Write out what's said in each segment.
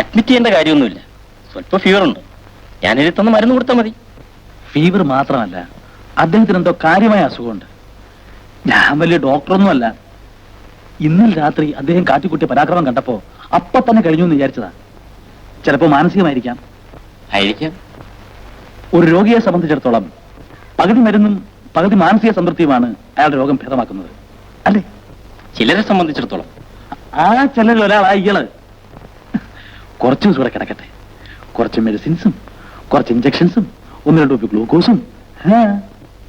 Admit ചെയ്യേണ്ട കാര്യമൊന്നുമില്ല. സ്വല്പം ഫീവർ ഉണ്ട്. ഞാൻ എഴുത്തുന്ന മരുന്ന് കൊടുത്താൽ മതി. ഫീവർ മാത്രമല്ല, അദ്ദേഹത്തിന് എന്തോ കാര്യമായ അസുഖമുണ്ട്. ഞാൻ വലിയ ഡോക്ടറൊന്നുമല്ല. ഇന്നലെ രാത്രി അദ്ദേഹം കാട്ടിക്കുട്ടിയ പരാക്രമം കണ്ടപ്പോ അപ്പൊ തന്നെ കഴിഞ്ഞു എന്ന് വിചാരിച്ചതാ. ചിലപ്പോ മാനസികമായിരിക്കാം. ആയിരിക്കാം. ഒരു രോഗിയെ സംബന്ധിച്ചിടത്തോളം പകുതി മരുന്നും പകുതി മാനസിക സംതൃപ്തിയുമാണ് അയാളുടെ രോഗം ഭേദമാക്കുന്നത്, അല്ലേ? ചിലരെ സംബന്ധിച്ചിടത്തോളം. ആ ചിലരിൽ ഒരാളാ ഇയാള്. കുറച്ച് ദിവസം കൂടെ കിടക്കട്ടെ. കുറച്ച് മെഡിസിൻസും കുറച്ച് ഇഞ്ചക്ഷൻസും 1-2 കുപ്പി ഗ്ലൂക്കോസും.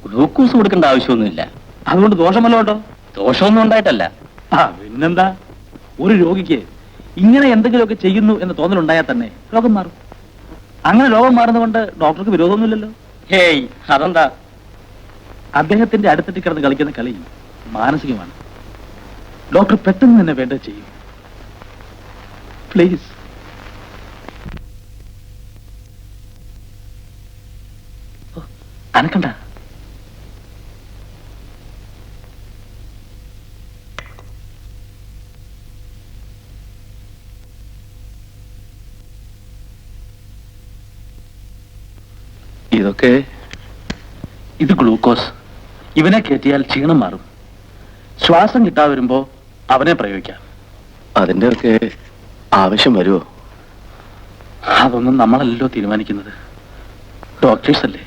ഗ്ലൂക്കോസ് കൊടുക്കേണ്ട ആവശ്യമൊന്നുമില്ല. അതുകൊണ്ട് ദോഷമല്ലോ ഉണ്ടോ? ദോഷമൊന്നും ഉണ്ടായിട്ടല്ല. പിന്നെന്താ? ഒരു രോഗിക്ക് ഇങ്ങനെ എന്തെങ്കിലുമൊക്കെ ചെയ്യുന്നു എന്ന് തോന്നലുണ്ടായാൽ തന്നെ രോഗം മാറും. അങ്ങനെ രോഗം മാറുന്നതുകൊണ്ട് ഡോക്ടർക്ക് വിരോധമൊന്നുമില്ലല്ലോ. ഹേയ്, അതെന്താ? അദ്ദേഹത്തിന്റെ അടുത്തിട്ട് കിടന്ന് കളിക്കുന്ന കളി മാനസികമാണ്. ഡോക്ടർ പെട്ടെന്ന് തന്നെ വേണ്ടത് ചെയ്യും. പ്ലീസ്. അനക്കണ്ട. ഇതൊക്കെ ഇത് ഗ്ലൂക്കോസ്. ഇവനെ കയറ്റിയാൽ ക്ഷീണം മാറും. ശ്വാസം കിട്ടാതെ വരുമ്പോ അവനെ പ്രയോഗിക്കാം. അതിന്റെ ഒക്കെ ആവശ്യം വരുമോ? അതൊന്നും നമ്മളല്ലല്ലോ തീരുമാനിക്കുന്നത്, ഡോക്ടേഴ്സ് അല്ലേ.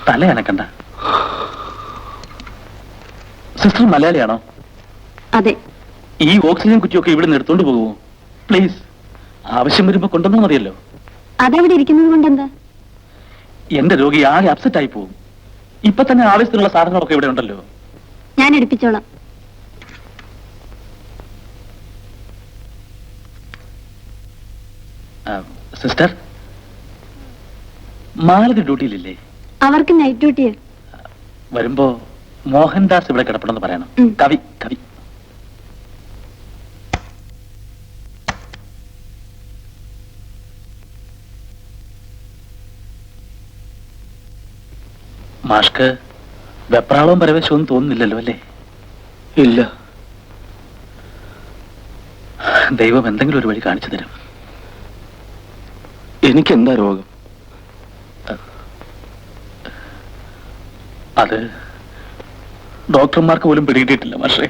തല അനക്കണ്ട. സിസ്റ്റർ മലയാളിയാണോ? അതെ. ഈ ഓക്സിജൻ കുറ്റിയൊക്കെ ഇവിടെ നിന്ന് എടുത്തോണ്ട് പോകുമോ? പ്ലീസ്. ആവശ്യം വരുമ്പോ കൊണ്ടുവന്നാ മതിയല്ലോ. അതവിടെ ഇരിക്കുന്നത് കൊണ്ടെന്താ? എന്റെ രോഗി ആകെ അപ്സെറ്റ് ആയി പോകും. ഇപ്പൊ തന്നെ ആവശ്യത്തിനുള്ള സാധനങ്ങളൊക്കെ ഇവിടെ ഉണ്ടല്ലോ. ഞാൻ എടുപ്പിച്ചോളാം. സിസ്റ്റർ, മാലതി ഡ്യൂട്ടിയിലില്ലേ? അവർക്ക് നൈറ്റ് ഡ്യൂട്ടിയാ. വരുമ്പോ മോഹൻദാസ് ഇവിടെ കിടപ്പണമെന്ന് പറയണം. കവി കവി. മാഷ്ക്ക് വെപ്രാളവും പരവേശവും തോന്നുന്നില്ലല്ലോ, അല്ലേ? ഇല്ല. ദൈവം എന്തെങ്കിലും ഒരു വഴി കാണിച്ചു തരും. എനിക്കെന്താ രോഗം? അത് ഡോക്ടർമാർക്ക് പോലും പിടികിട്ടിയിട്ടില്ല മാഷേ.